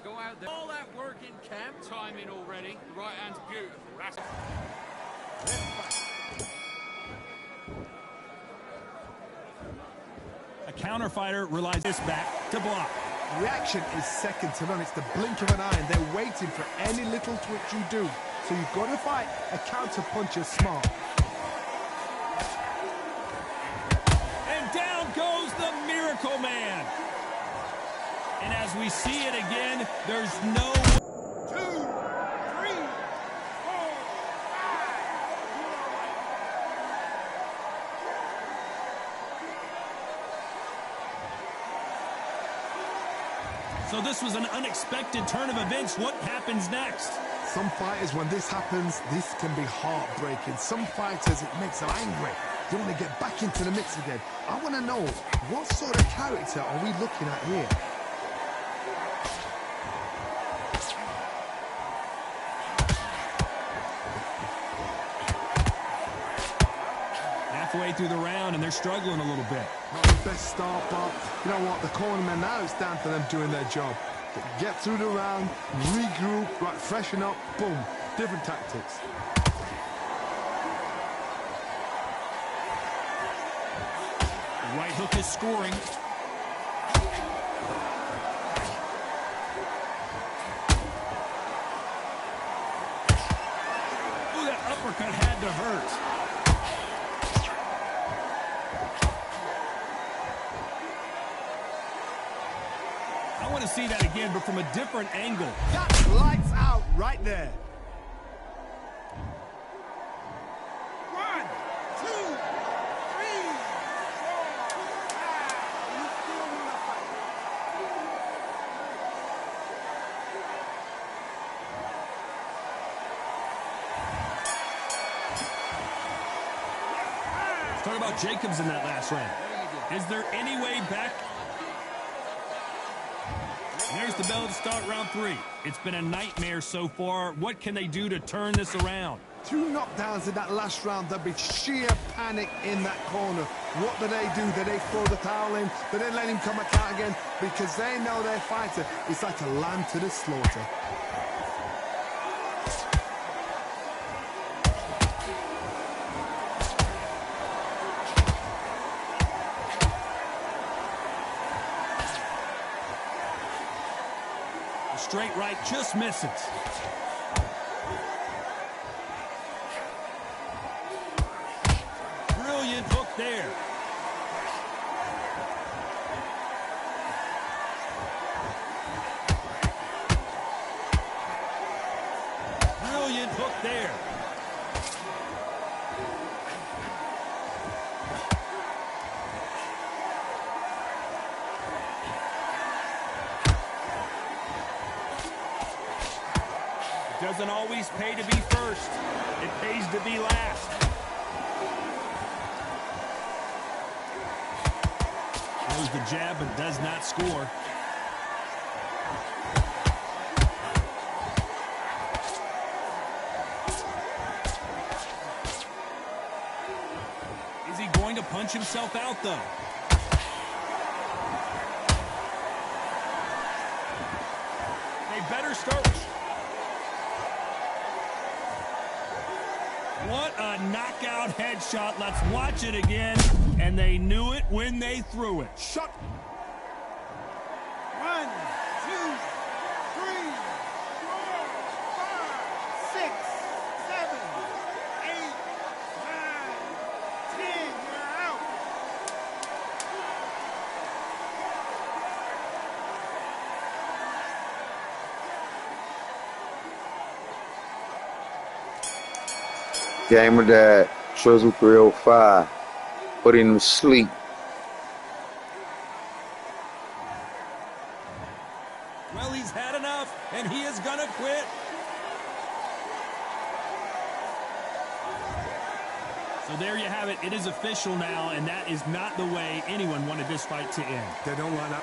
go out there. All that work in camp. Timing already. The right hand's beautiful. That's a counter fighter relies this back to block. Reaction is second to none. It's the blink of an eye, and they're waiting for any little twitch you do. So you've got to fight a counter puncher smart. And down goes the Miracle Man. And as we see it again, there's no... 2, 3, 4, 5. So this was an unexpected turn of events. What happens next? Some fighters, when this happens, this can be heartbreaking. Some fighters, it makes them angry. They want to get back into the mix again. I want to know, what sort of character are we looking at here? Halfway through the round, and they're struggling a little bit. Not the best start, but you know what? The cornermen, now it's down to them doing their job. Get through the round, regroup, right, freshen up, boom. Different tactics. The right hook is scoring. Ooh, that uppercut had to hurt. I want to see that again, but from a different angle. That's lights out right there. 1, 2, 3, 4, 5. You still want to fight? Let's talk about Jacobs in that last round. Is there any way back? There's the bell to start round 3. It's been a nightmare so far. What can they do to turn this around? 2 knockdowns in that last round. There'll be sheer panic in that corner. What do? Do they throw the towel in? Do they let him come back out again? Because they know their fighter is like a lamb to the slaughter. Straight right just misses. Brilliant hook there. Brilliant hook there. Doesn't always pay to be first. It pays to be last. Throws the jab but does not score. Is he going to punch himself out, though? They better start. What a knockout headshot. Let's watch it again. And they knew it when they threw it. Shot. 1, 2, 3, 4, 5, 6, 7, 8, 9, 10. You're out. Gamer Dad, Trizzle 305, putting him to sleep. Well, he's had enough, and he is going to quit. So there you have it. It is official now, and that is not the way anyone wanted this fight to end. They don't line up.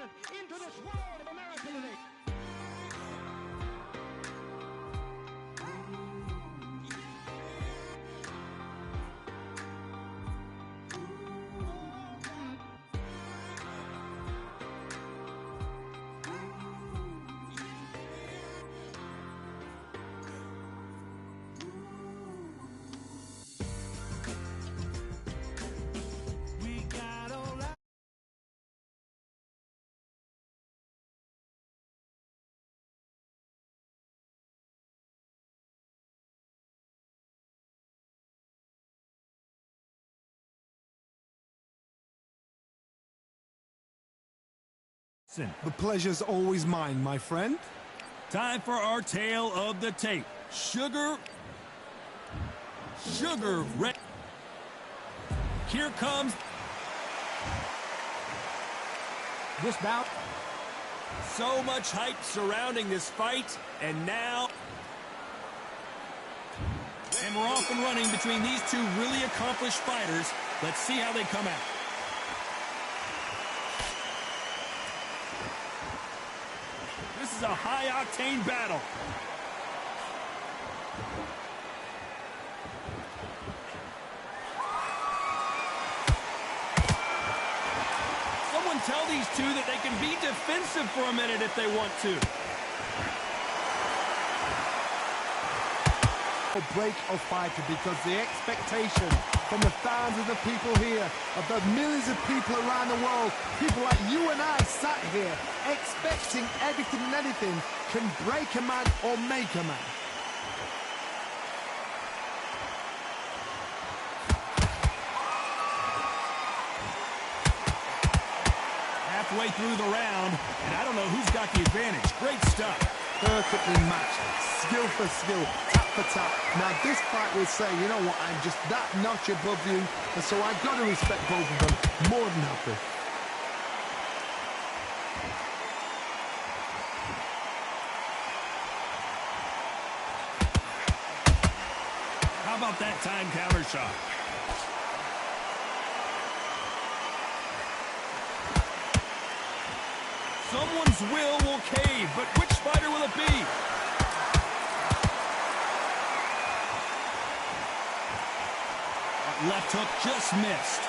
talent into this world of America today. The pleasure's always mine, my friend. Time for our tale of the tape. Sugar Ray. Here comes This bout. so much hype surrounding this fight, and now... And we're off and running between these two really accomplished fighters. Let's see how they come out. This is a high-octane battle. Someone tell these two that they can be defensive for a minute if they want to. Break of fighter, because the expectation from the thousands of people here, of the millions of people around the world, people like you and I sat here expecting everything and anything, can break a man or make a man. Halfway through the round, and I don't know who's got the advantage. Great stuff. Perfectly matched, skill for skill, tap for tap. Now this fight will say, you know what, I'm just that notch above you, and so I've got to respect both of them. More than happy. How about that time counter shot? Someone's will cave, but which fighter will it be? That left hook just missed.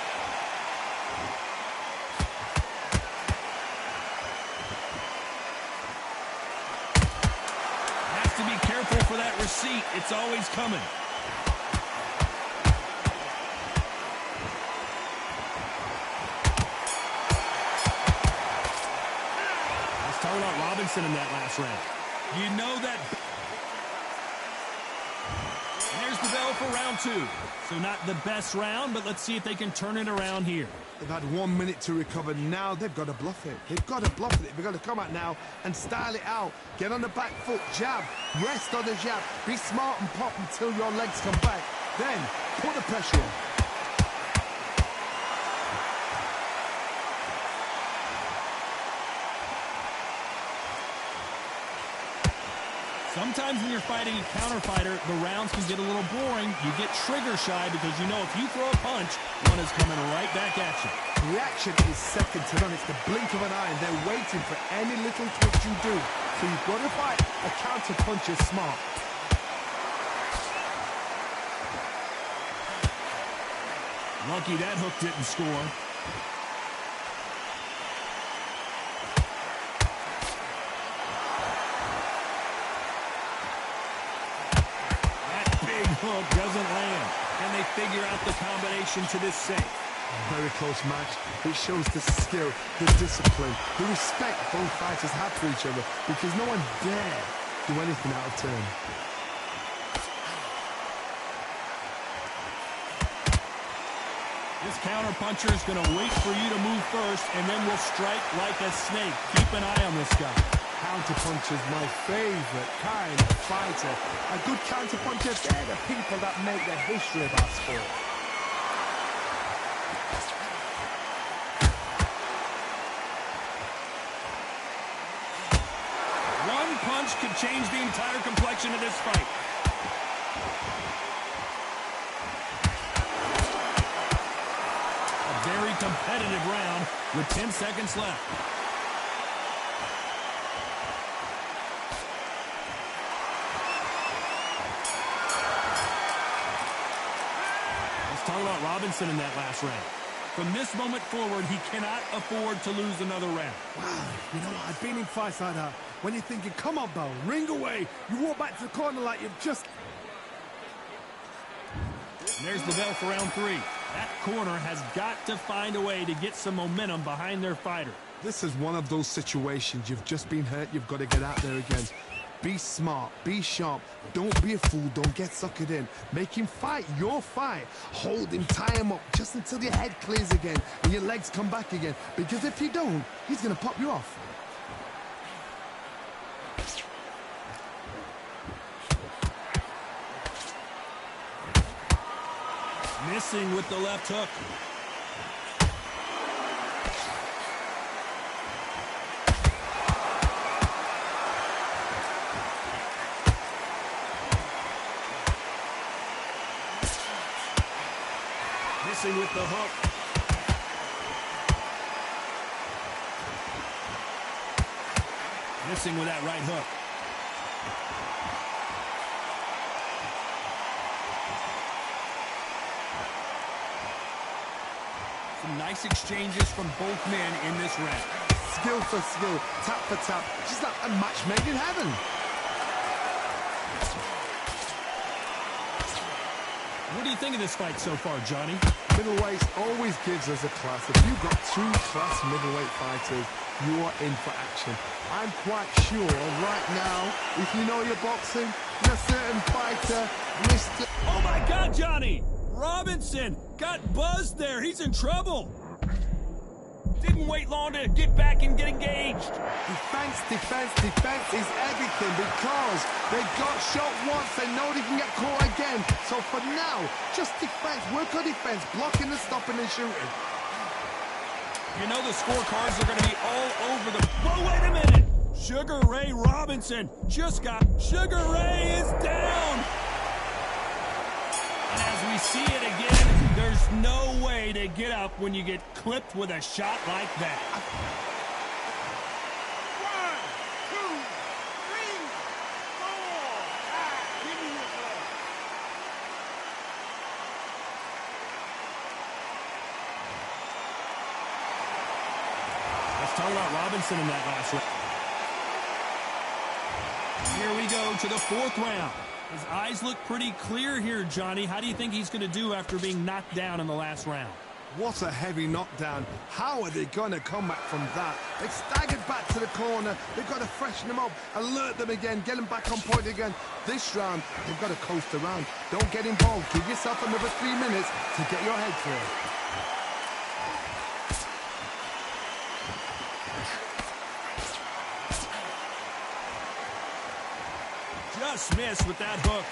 Has to be careful for that receipt. It's always coming. Robinson in that last round. You know that. And there's the bell for round two. So not the best round, but let's see if they can turn it around here. They've had 1 minute to recover. Now they've got to bluff it. They've got to bluff it. They've got to come out now and style it out. Get on the back foot, jab, rest on the jab. Be smart and pop until your legs come back. Then put the pressure on. Sometimes when you're fighting a counter fighter, the rounds can get a little boring. You get trigger shy because you know if you throw a punch, one is coming right back at you. Reaction is second to none. It's the blink of an eye, and they're waiting for any little twitch you do. So you've got to fight a counter puncher smart. Lucky that hook didn't score. Hook doesn't land, and they figure out the combination to this safe. Very close match. It shows the skill, the discipline, the respect both fighters have for each other, because no one dare do anything out of turn. This counter puncher is going to wait for you to move first, and then will strike like a snake. Keep an eye on this guy. Counterpuncher's my favorite kind of fighter. A good counterpuncher, they're the people that make the history of our sport. One punch could change the entire complexion of this fight. A very competitive round with 10 seconds left. Let's talk about Robinson in that last round. From this moment forward, he cannot afford to lose another round. Wow, you know what? I've been in fights like that. When you're thinking, come on, Bo, ring away. You walk back to the corner like you've just... And there's the bell for round 3. That corner has got to find a way to get some momentum behind their fighter. This is one of those situations. You've just been hurt. You've got to get out there again. Be smart. Be sharp. Don't be a fool. Don't get suckered in. Make him fight your fight. Hold him. Tie him up just until your head clears again and your legs come back again. Because if you don't, he's going to pop you off. Missing with the left hook. Missing with the hook. Missing with that right hook. Some nice exchanges from both men in this round. Skill for skill, tap for tap. Just like a match made in heaven. What do you think of this fight so far, Johnny? Middleweight always gives us a class. If you've got 2 class middleweight fighters, you are in for action. I'm quite sure right now, if you know your boxing, a certain fighter, Mr. Oh my God, Johnny! Robinson got buzzed there. He's in trouble. Didn't wait long to get back and get engaged. Defense, defense, defense is everything because they got shot once. They know they can get caught again. So for now, just defense. Work on defense, blocking and stopping and shooting. You know the scorecards are going to be all over the... Whoa, wait a minute! Sugar Ray Robinson just got... Sugar Ray is down! And as we see it again, there's no way to get up when you get clipped with a shot like that. 1, 2, 3, 4. Give me your blood. Let's talk about Robinson in that last round. Here we go to the 4th round. His eyes look pretty clear here, Johnny. How do you think he's going to do after being knocked down in the last round? What a heavy knockdown. How are they going to come back from that? They staggered back to the corner. They've got to freshen them up, alert them again, get them back on point again. This round, they've got to coast around. Don't get involved. Give yourself another 3 minutes to get your head clear. Just missed with that hook.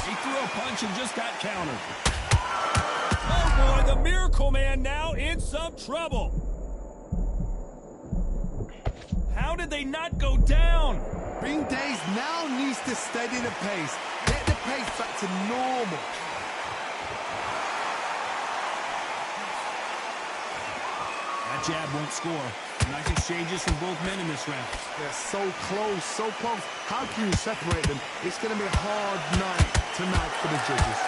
He threw a punch and just got countered. Oh boy, the Miracle Man now in some trouble. How did they not go down? Ring Days now needs to steady the pace. Get the pace back to normal. That jab won't score. Nice exchanges from both men in this round. They're so close, so close. How can you separate them? It's going to be a hard night tonight for the judges.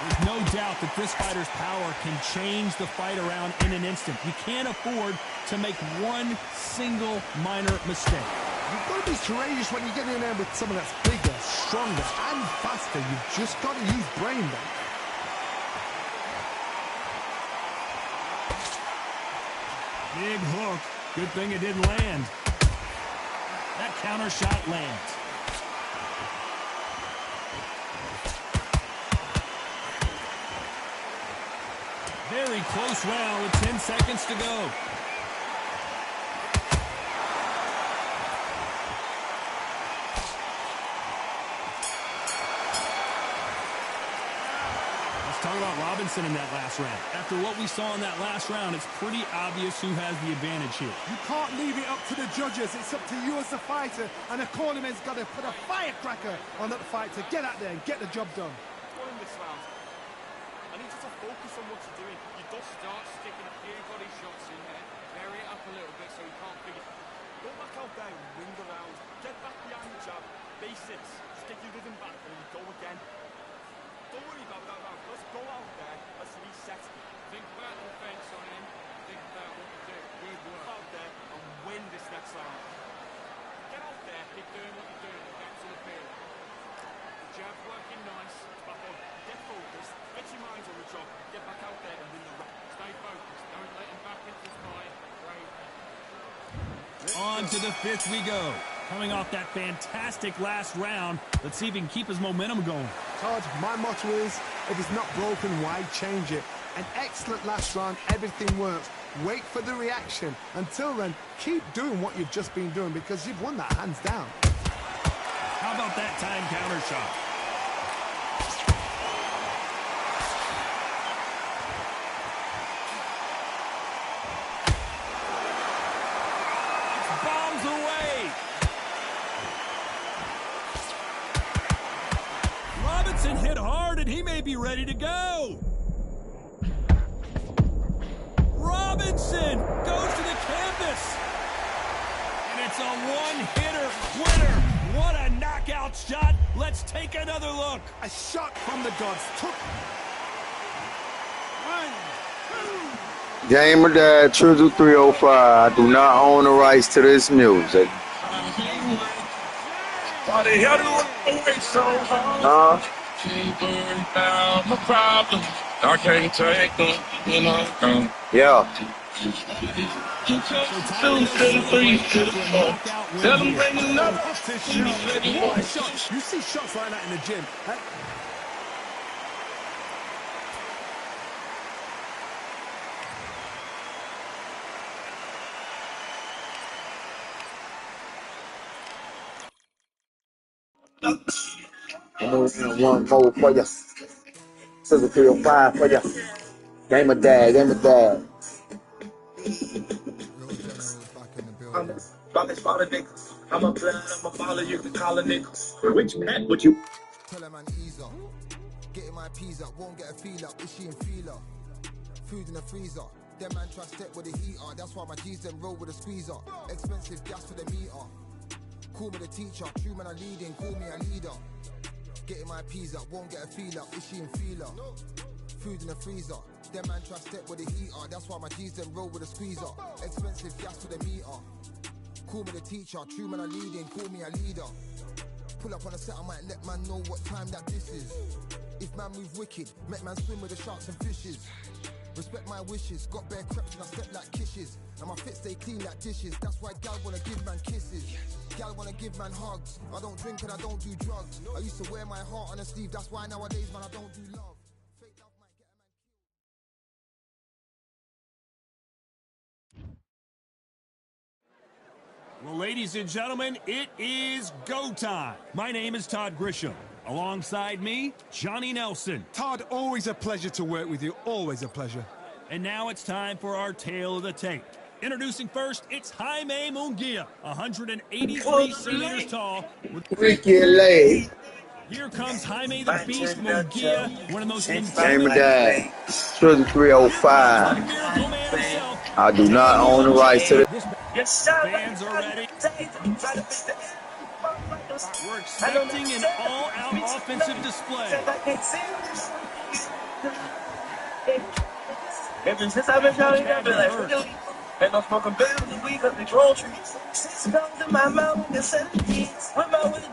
There's no doubt that this fighter's power can change the fight around in an instant. You can't afford to make one single minor mistake. You've got to be courageous when you get in there with someone that's bigger, stronger, and faster. You've just got to use brain then. Big hook. Good thing it didn't land. That counter shot lands. Very close round with 10 seconds to go. Talk about Robinson in that last round. After what we saw in that last round, it's pretty obvious who has the advantage here. You can't leave it up to the judges. It's up to you as the fighter, and the cornerman's got to put a firecracker on that fight to get out there and get the job done. Won this round. I need you to focus on what you're doing. You don't Start sticking a few body shots in there. Vary it up a little bit so he can't figure. go back out there and wing around. Get back behind the jab. Basics. Just get your rhythm back and we go again. Don't worry about that round. Let's go out there. Let's reset. Think about the defense on him. Think about what to do. Good Go work. out there and win this next round. Get out there. Keep doing what you're doing. The gaps are appearing. The jab's working nice. Back on. Get focused. Get your minds on the job. Get back out there and win the round. Stay focused. Don't let him back into his mind. Great. On to the fifth we go. Coming off that fantastic last round, let's see if he can keep his momentum going. Todd, my motto is, if it's not broken, why change it? An excellent last round, everything works. Wait for the reaction. Until then, keep doing what you've just been doing because you've won that hands down. How about that time counter shot? Bombs away. Robinson hit hard and he may be ready to go. Robinson goes to the canvas. And it's a one-hitter winner. What a knockout shot. Let's take another look. A shot from the gods. Took 1, 2. Gamer Dad Trizzle 305. I do not own the rights to this music. Why the hell do I wait so hard? Can't burn down my problem. I can't take them, you know. Yeah. Two to the three to the four. Tell them bring another. What a shot. You see shots like that in the gym. I'm gonna one more for you. Trizzle 305 for you. Gamer Dad, Gamer Dad. I'm a nigga. I'm a blood, I'm a baller, you can call a nigga. Which pet would you? Tell a man ease up. Getting my peas up, won't get a feel up. Is she in feeler? Food in the freezer. Them man try step with the heater. That's why my G's them roll with a squeezer. Expensive gas for the meter. Call me the teacher. True man I leading, call me a leader. Getting my peas up, won't get a feel up. Is she in feeler? Food in the freezer. Them man try step with the heater. That's why my G's them roll with a squeezer. Expensive gas for the meter. Call me the teacher. True man I leading, call me a leader. Pull up on a set, I might let man know what time that this is. If man move wicked, make man swim with the sharks and fishes. Respect my wishes, got bare creps and I step like kisses. And my fit stay clean like dishes, that's why gal wanna give man kisses. Gal wanna give man hugs, I don't drink and I don't do drugs. I used to wear my heart on a sleeve, that's why nowadays man I don't do love. Fake love might get a man killed. Well, ladies and gentlemen, it is go time. My name is Todd Grisham. Alongside me, Johnny Nelson. Todd, always a pleasure to work with you. Always a pleasure. And now it's time for our tale of the tape. Introducing first, it's Jaime Munguia, 183 centimeters tall. Freaky leg. Here comes Jaime the Beast Munguia, one of the most Gamer Dad Trizzle 305. miracle man himself. I do not own the rights to this. Fans are ready. We're expecting an all-out offensive display. Ever since I've been counting, I've been like, ain't no smoking bills this week cause we grown trees. Six comes in my mouth and 7 kids. With my with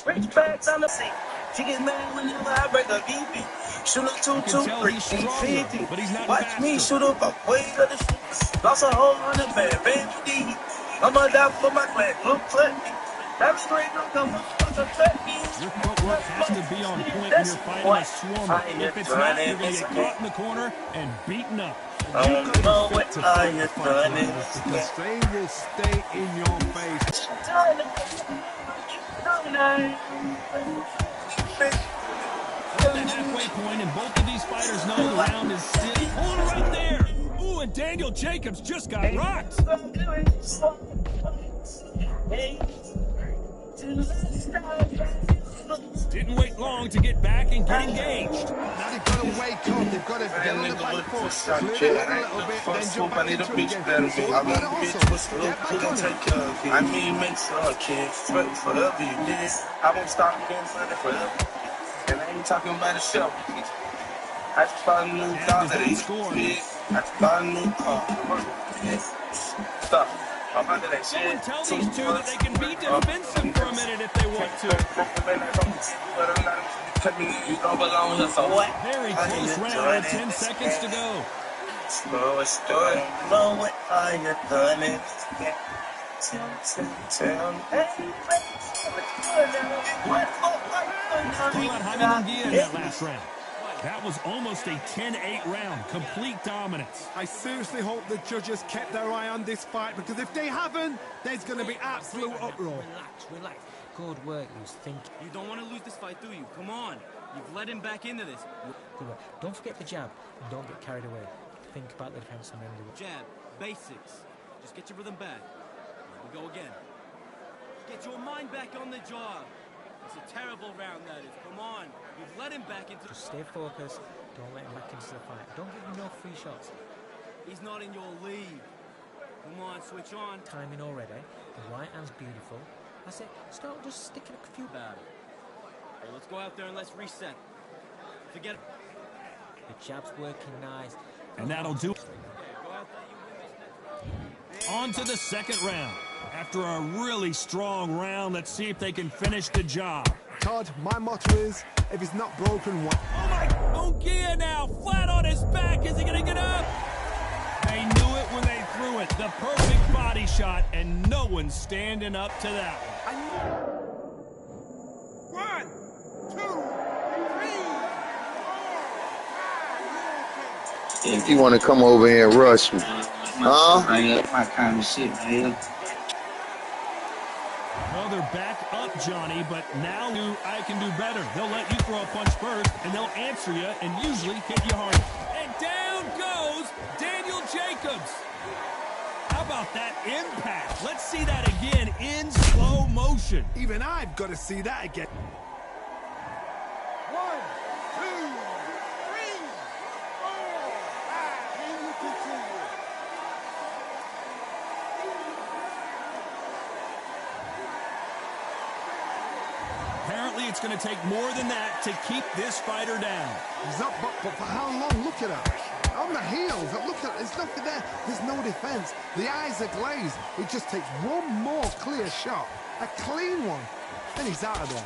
rich bags on the seat. She gets mad whenever I break a BB. Shoot up 2-2-3-50. But he's not Watch faster. me shoot up a way of the shit. Lost a whole 100 band D. I'm a die for my clan. Look at me. That straight don't come up. Your footwork has to be on point when you're fighting a swarmer. If it's not, you're going to get caught in the corner and beaten up. I don't know what I am running. Because they will stay in your face. At the halfway point, and both of these fighters know the round is still. Hold it right there. Ooh, and Daniel Jacobs just got rocked. Didn't wait long to get back and get engaged. Now they've got to wake up. They've got to get on the back foot, clear the head a little bit, then jump back into it again. So we've got to also get back on it. I mean, make sure kids sweat forever you did. I won't stop being funny forever. And I ain't talking about a show. I just bought a new car that ain't big. I just bought a new car. Stop. I'm under that shit. Someone tell these two that they can be defensive for a minute if they want to. Very close round with 10 seconds to go. Slow a story. Know what are you doing? Tell me. Call out Jaime Munguia in that last round. That was almost a 10-8 round. Complete dominance. I seriously hope the judges kept their eye on this fight, because if they haven't, there's going to be absolute uproar. Relax. Good work, you think. You don't want to lose this fight, do you? Come on. You've led him back into this. Good work. Don't forget the jab and don't get carried away. Think about the defense and then do it. Jab, basics. Just get your rhythm back. Here we go again. Get your mind back on the job. It's a terrible round, that is. Come on. You've led him back into... Just stay focused. Don't let him back into the fight. Don't give him no free shots. He's not in your league. Come on, switch on. Timing already. The right hand's beautiful. I say, start just sticking a few... Bad. Hey, let's go out there and let's reset. Forget... The jab's working nice. And that'll do it. On to the second round. After a really strong round, let's see if they can finish the job. Todd, my motto is, if it's not broken, what? Oh my, Munguia now, flat on his back. Is he gonna get up? They knew it when they threw it. The perfect body shot, and no one's standing up to that one. 1, 2, 3, 4, 5. If you want to come over here and rush me, huh? My kind of shit, man. Well, they're back up, Johnny, but now I can do better. They'll let you throw a punch first, and they'll answer you and usually hit you hard. And down goes Daniel Jacobs. How about that impact? Let's see that again in slow motion. Even I've got to see that again. 1, 2, 3, 4, 5. Can you continue? Apparently, it's going to take more than that to keep this fighter down. He's up, but for how long? Look at that. On the heels, look at it. There's nothing there. There's no defense. The eyes are glazed. It just takes one more clear shot. A clean one. Then he's out of there.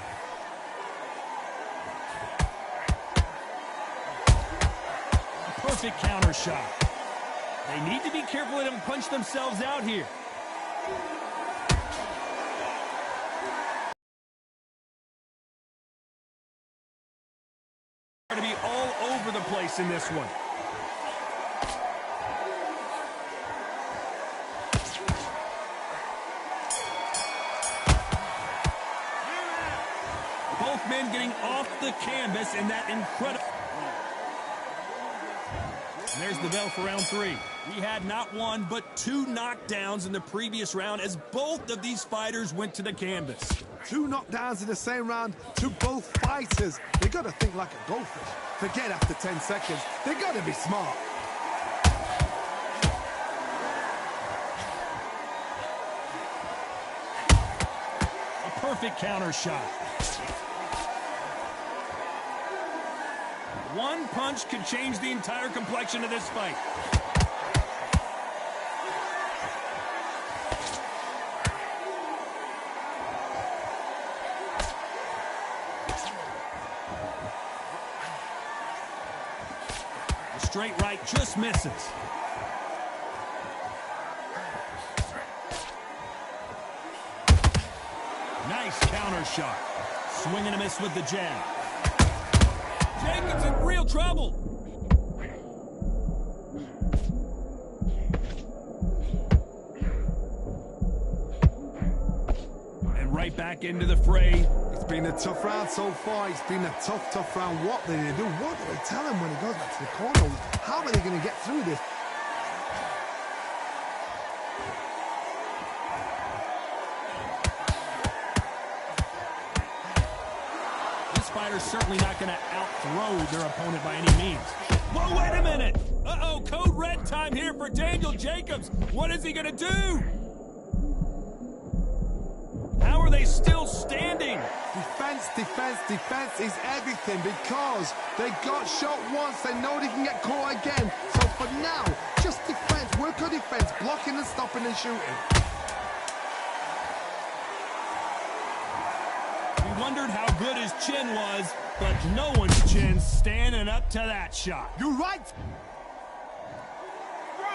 A perfect counter shot. They need to be careful they don't punch themselves out here. To be all over the place in this one. Both men getting off the canvas in that incredible... And there's the bell for round 3. We had not one, but 2 knockdowns in the previous round as both of these fighters went to the canvas. 2 knockdowns in the same round to both fighters. They got to think like a goldfish. Forget after 10 seconds. They got to be smart. A perfect counter shot. One punch could change the entire complexion of this fight. The straight right just misses. Nice counter shot. Swing and a miss with the jab. Jacobs in real trouble. And right back into the fray. It's been a tough round so far. It's been a tough round. What do they do? What do they tell him when he goes back to the corner? How are they going to get through this? This fighter's certainly not going to outthrow their opponent by any means. Whoa, wait a minute. Uh-oh, code red time here for Daniel Jacobs. What is he going to do? How are they still standing? Defense, defense, defense is everything because they got shot once. They know they can get caught again. So for now, just defense. Work on defense, blocking and stopping and shooting. We wondered how good his chin was, but no one's chin's standing up to that shot. You're right. 1,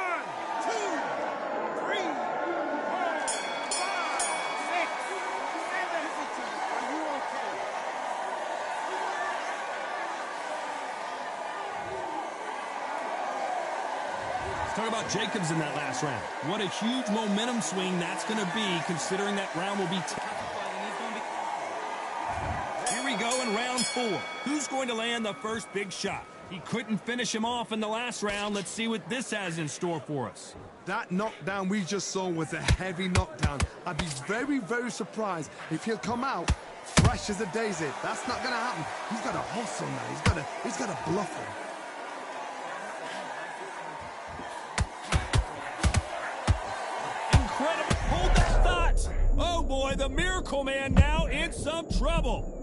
2, 3, 4, 5, 6, 7. Are you okay? Let's talk about Jacobs in that last round. What a huge momentum swing that's going to be, considering that round will be Here we go in round 4. Who's going to land the first big shot? He couldn't finish him off in the last round. Let's see what this has in store for us. That knockdown we just saw was a heavy knockdown. I'd be very, very surprised if he'll come out fresh as a daisy. That's not going to happen. He's got to hustle now. He's got to bluff him. Incredible. Hold that thought. Oh, boy, the Miracle Man now in some trouble.